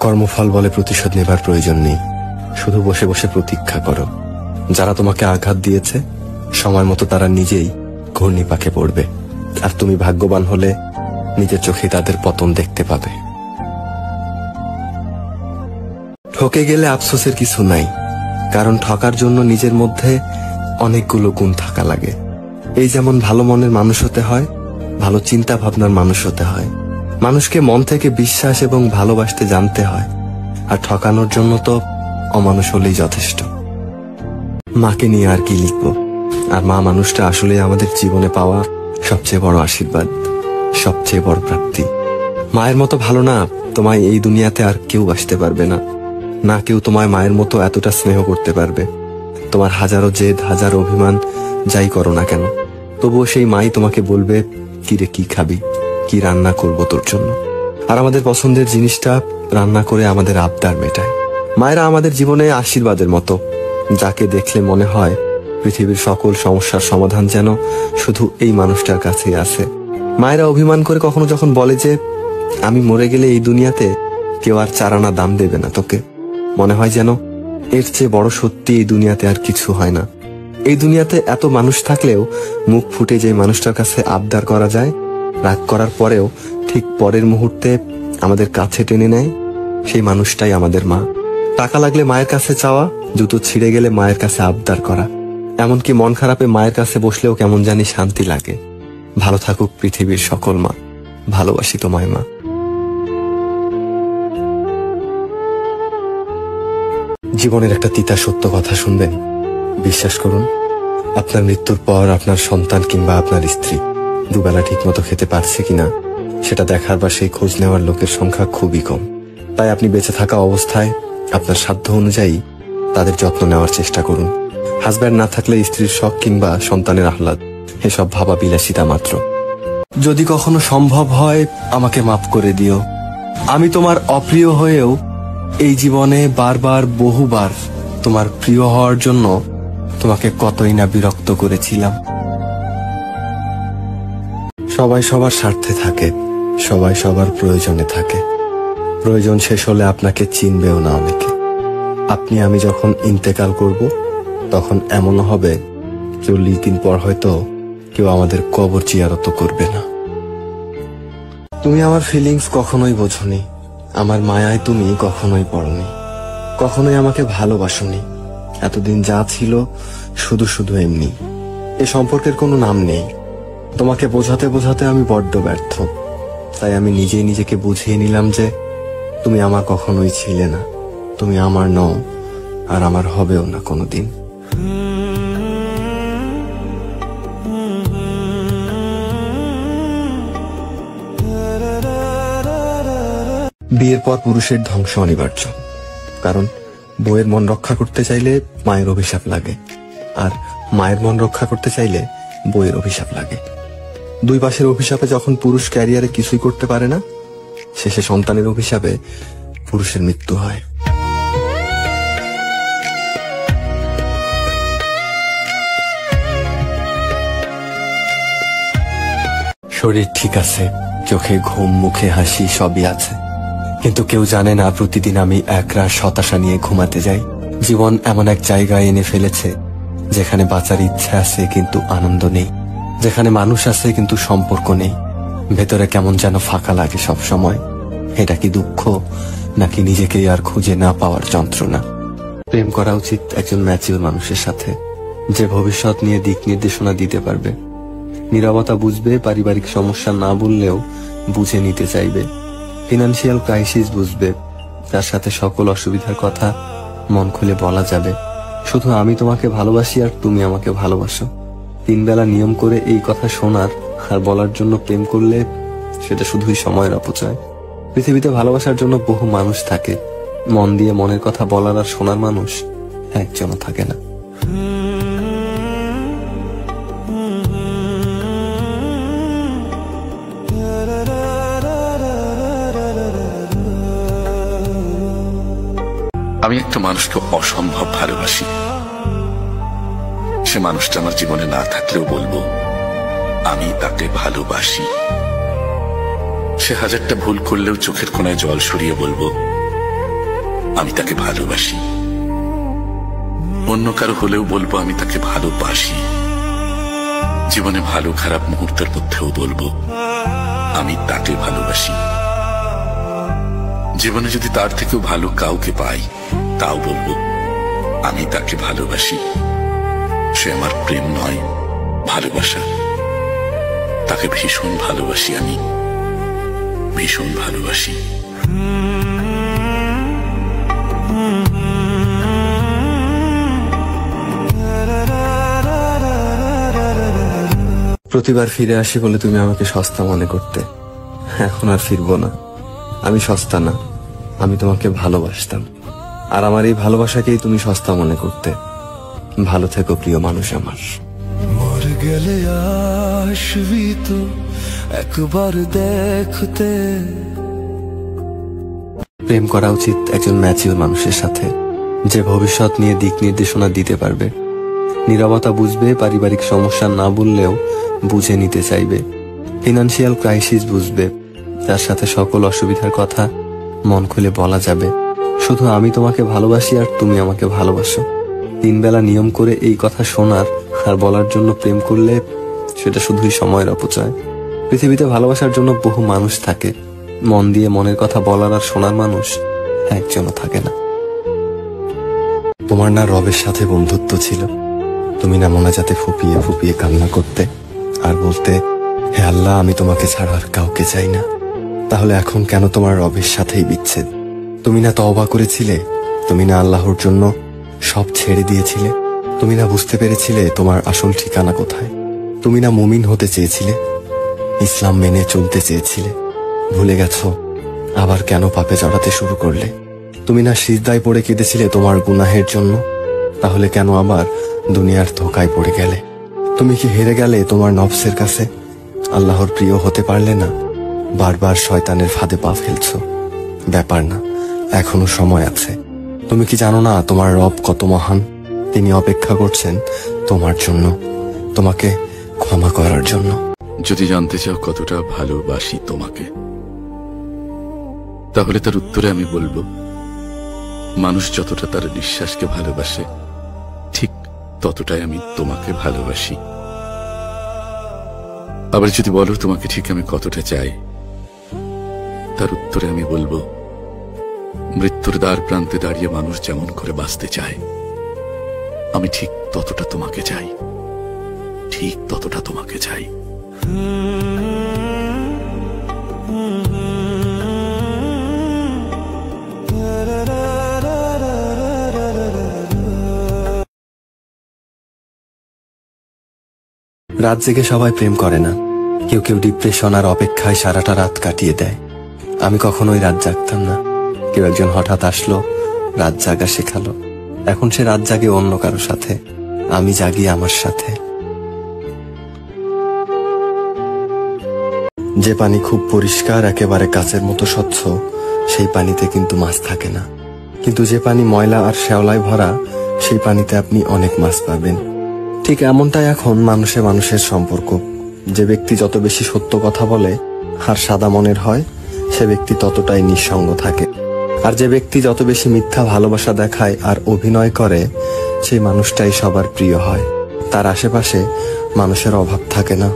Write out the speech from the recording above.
কর্মফল বলে প্রতিশোধ নেবার প্রয়োজন নেই, শুধু বসে বসে প্রতীক্ষা করো। যারা তোমাকে আঘাত দিয়েছে সময় মতো তারা নিজেই ঘূর্ণিপাকে পড়বে, আর তুমি ভাগ্যবান হলে নিজের চোখে তাদের পতন দেখতে পাবে। ঠকে গেলে আফসোসের কিছু নাই, কারণ ঠকার জন্য নিজের মধ্যে অনেকগুলো গুণ থাকা লাগে। এই যেমন ভালো মনের মানুষ হতে হয়, ভালো চিন্তা ভাবনার মানুষ হতে হয়, মানুষকে মন থেকে বিশ্বাস এবং ভালোবাসতে জানতে হয়, আর ঠকানোর জন্য তো অমানুষ হলেই যথেষ্ট। মাকে নিয়ে আর কি লিখব, আর মা মানুষটা আসলে আমাদের জীবনে পাওয়া সবচেয়ে বড় আশীর্বাদ, সবচেয়ে বড় প্রাপ্তি। মায়ের মতো ভালো না তোমায় এই দুনিয়াতে আর কেউ আসতে পারবে না, না কেউ তোমায় মায়ের মতো এতটা স্নেহ করতে পারবে। তোমার হাজারো জেদ, হাজারো অভিমান যাই করো না কেন, তবুও সেই মাই তোমাকে বলবে, কিরে কি খাবি, কি রান্না করব তোর জন্য। আর আমাদের পছন্দের জিনিসটা রান্না করে আমাদের আবদার মেটায়। মায়েরা আমাদের জীবনে আশীর্বাদের মতো, যাকে দেখলে মনে হয় পৃথিবীর সকল সমস্যার সমাধান যেন শুধু এই মানুষটার কাছেই আছে। মায়েরা অভিমান করে কখনো যখন বলে যে আমি মরে গেলে এই দুনিয়াতে কেউ আর 4 আনা দাম দেবে না তোকে, মনে হয় যেন এর চেয়ে বড় সত্যি এই দুনিয়াতে আর কিছু হয় না। এই দুনিয়াতে এত মানুষ থাকলেও মুখ ফুটে যে মানুষটার কাছে আবদার করা যায়, রাগ করার পরেও ঠিক পরের মুহূর্তে আমাদের কাছে টেনে নেয়, সেই মানুষটাই আমাদের মা। টাকা লাগলে মায়ের কাছে চাওয়া, জুতো ছিঁড়ে গেলে মায়ের কাছে আবদার করা, এমনকি মন খারাপে মায়ের কাছে বসলেও কেমন জানি শান্তি লাগে। ভালো থাকুক পৃথিবীর সকল মা, ভালোবাসি তোমায় মা। জীবনের একটা তিতা সত্য কথা শুনবেন, বিশ্বাস করুন, আপনার মৃত্যুর পর আপনার সন্তান কিংবা আপনার স্ত্রী দুবেলা ঠিক মতো খেতে পারছে কিনা সেটা দেখার বা সেই খোঁজ নেওয়ার লোকের সংখ্যা খুবই কম। তাই আপনি বেঁচে থাকা অবস্থায় আপনার সাধ্য অনুযায়ী তাদের যত্ন নেওয়ার চেষ্টা করুন। হাজব্যান্ড না থাকলে স্ত্রীর শখ কিংবা সন্তানের আহ্লাদ এসব ভাবা বিলাসিতা মাত্র। যদি কখনো সম্ভব হয় আমাকে মাফ করে দিও। আমি তোমার অপ্রিয় হয়েও এই জীবনে বারবার বহুবার তোমার প্রিয় হওয়ার জন্য তোমাকে কতই না বিরক্ত করেছিলাম। সবাই সবার স্বার্থে থাকে, সবাই সবার প্রয়োজনে থাকে। প্রয়োজন শেষ হলে আপনাকে চিনবেও না অনেকে। আপনি আমি যখন ইন্তেকাল করব তখন এমনও হবে 40 দিন পর হয়তো কেউ আমাদের কবর জিয়ারত করবে না। তুমি আমার ফিলিংস কখনোই বোঝনি, আমার মায়ায় তুমি কখনোই পড়নি, কখনোই আমাকে ভালোবাসনি। এতদিন যা ছিল শুধু শুধু এমনি, এ সম্পর্কের কোনো নাম নেই। তোমাকে বোঝাতে বোঝাতে আমি বড্ড ব্যর্থ, তাই আমি নিজেই নিজেকে বুঝিয়ে নিলাম যে তুমি আমার কখনোই ছিলে না, তুমি আমার নও, আর আমার হবেও না কোনোদিন। বিয়ের পর পুরুষের ধ্বংস অনিবার্য, কারণ বউয়ের মন রক্ষা করতে চাইলে মায়ের অভিশাপ লাগে, আর মায়ের মন রক্ষা করতে চাইলে বউয়ের অভিশাপ লাগে। দুই পাশের অভিশাপে যখন পুরুষ ক্যারিয়ারে কিছুই করতে পারে না, শেষে সন্তানের অভিশাপে পুরুষের মৃত্যু হয়। শরীর ঠিক আছে, চোখে ঘুম, মুখে হাসি সবই আছে, কিন্তু কেউ জানে না প্রতিদিন আমি একরাশ হতাশা নিয়ে ঘুমাতে যাই। জীবন এমন এক জায়গায় এনে ফেলেছে যেখানে বাঁচার ইচ্ছা আছে কিন্তু আনন্দ নেই, যেখানে মানুষ আছে কিন্তু সম্পর্ক নেই। ভেতরে কেমন যেন ফাঁকা লাগে সব সময়। এটা কি দুঃখ, নাকি নিজেকেই আর খুঁজে না পাওয়ার যন্ত্রণা? প্রেম করা উচিত একজন ম্যাচিউর মানুষের সাথে, যে ভবিষ্যৎ নিয়ে দিক নির্দেশনা দিতে পারবে, নীরবতা বুঝবে, পারিবারিক সমস্যা না বললেও বুঝে নিতে চাইবে, ফিনান্সিয়াল ক্রাইসিস বুঝবে, তার সাথে সকল অসুবিধার কথা মন খুলে বলা যাবে। শুধু আমি তোমাকে ভালোবাসি আর তুমি আমাকে ভালোবাসো, 3 বেলা নিয়ম করে এই কথা শোনার আর বলার জন্য প্রেম করলে সেটা শুধুই সময়ের অপচয়। পৃথিবীতে ভালোবাসার জন্য বহু মানুষ থাকে, মন দিয়ে মনের কথা বলার আর শোনার মানুষ একজনও থাকে না। আমি একটা মানুষকে অসম্ভব ভালোবাসি। সে মানুষটা আমার জীবনে না থাকলেও বলবো আমি তাকে ভালোবাসি। সে হাজারটা ভুল করলেও চোখের কোণায় জল সরিয়ে বলবো আমি তাকে ভালোবাসি। অন্য কারো হলেও বলবো আমি তাকে ভালোবাসি। জীবনে ভালো খারাপ মুহূর্তের মধ্যেও বলবো আমি তাকে ভালোবাসি। জীবনে যদি তার থেকেও ভালো কাউকে পাই তাও বলবো আমি তাকে ভালোবাসি। সে আমার প্রেম নয়, ভালোবাসা। তাকে ভীষণ ভালোবাসি, আমি ভীষণ ভালোবাসি। প্রতিবার ফিরে আসি বলে তুমি আমাকে সস্তা মনে করতে, এখন আর ফিরবো না। আমি সস্তা না, আমি তোমাকে ভালোবাসতাম, আর আমার এই ভালোবাসাকেই তুমি সস্তা মনে করতে। ভালো থেকো প্রিয় মানুষ আমার। মর গেলে আসবি তো একবার দেখতে। প্রেম করা উচিত একজন ম্যাচিউর মানুষের সাথে, যে ভবিষ্যৎ নিয়ে দিক নির্দেশনা দিতে পারবে, নীরবতা বুঝবে, পারিবারিক সমস্যা না বললেও বুঝে নিতে চাইবে, ফিনান্সিয়াল ক্রাইসিস বুঝবে, যার সাথে সকল অসুবিধার কথা মন খুলে বলা যাবে। শুধু আমি তোমাকে ভালোবাসি আর তুমি আমাকে ভালোবাসো, তিন বেলা নিয়ম করে এই কথা শোনার আর বলার জন্য প্রেম করলে সেটা শুধুই সময়ের অপচয়। পৃথিবীতে ভালোবাসার জন্য বহু মানুষ থাকে, মন দিয়ে মনের কথা বলার আর শোনার মানুষ একজনও থাকে না। তোমার না রবের সাথে বন্ধুত্ব ছিল, তুমি না মোনাজাতে ফুপিয়ে ফুপিয়ে কান্না করতে আর বলতে, হে আল্লাহ, আমি তোমাকে ছাড়া আর কাউকে চাই না। তাহলে এখন কেন তোমার রবের সাথেই বিচ্ছেদ? তুমি না তওবা করেছিলে? তুমি না আল্লাহর জন্য সব ছেড়ে দিয়েছিলে? তুমি না বুঝতে পেরেছিলে তোমার আসল ঠিকানা কোথায়? তুমি না মুমিন হতে চেয়েছিলে, ইসলাম মেনে চলতে চেয়েছিলে? ভুলে গেছো? আবার কেন পাপে জড়াতে শুরু করলে? তুমি না সিজদায় পড়ে কেঁদেছিলে তোমার গুনাহের জন্য? তাহলে কেন আবার দুনিয়ার ধোকায় পড়ে গেলে? তুমি কি হেরে গেলে তোমার নফসের কাছে? আল্লাহর প্রিয় হতে পারলে না? বারবার শয়তানের ফাঁদে পা ফেলছো। ব্যাপার না, এখনো সময় আছে। তুমি কি জানো না তোমার রব কত মহান? তিনি অপেক্ষা করছেন তোমার জন্য, তোমাকে ক্ষমা করার জন্য। যদি জানতে চাও কতটা ভালোবাসি তোমাকে, তাহলে তার উত্তরে আমি বলবো, মানুষ যতটা তার নিঃশ্বাসকে ভালোবাসে ঠিক ততটাই আমি তোমাকে ভালোবাসি। আবার যদি বলো তোমাকে ঠিক আমি কতটা চাই, তার উত্তরে আমি বলবো, মৃত্যুর দ্বার প্রান্তে দাঁড়িয়ে মানুষ যেমন করে বাঁচতে চায়, আমি ঠিক ততটা তোমাকে চাই, ঠিক ততটা তোমাকে চাই। রাত জেগে সবাই প্রেম করে না, কেউ কেউ ডিপ্রেশন আর অপেক্ষায় সারাটা রাত কাটিয়ে দেয়। আমি কখনোই রাত জাগতাম না, কেউ একজন হঠাৎ আসলো, রাত জাগা শেখালো। এখন সে রাত জাগে অন্য কারো সাথে, আমি জাগি আমার সাথে। যে পানি খুব পরিষ্কার, একেবারে কাচের মতো স্বচ্ছ, সেই পানিতে কিন্তু মাছ থাকে না। কিন্তু যে পানি ময়লা আর শ্যাওলায় ভরা, সেই পানিতে আপনি অনেক মাছ পাবেন। ঠিক এমনটাই এখন মানুষে মানুষের সম্পর্ক। যে ব্যক্তি যত বেশি সত্য কথা বলে আর সাদা মনের হয়, সে ব্যক্তি ততটাই নিঃসঙ্গ থাকে। আর যে ব্যক্তি যত বেশি মিথ্যা ভালোবাসা দেখায় আর অভিনয় করে, সেই মানুষটাই সবার প্রিয় হয়। তার আশেপাশে মানুষের অভাব থাকে না।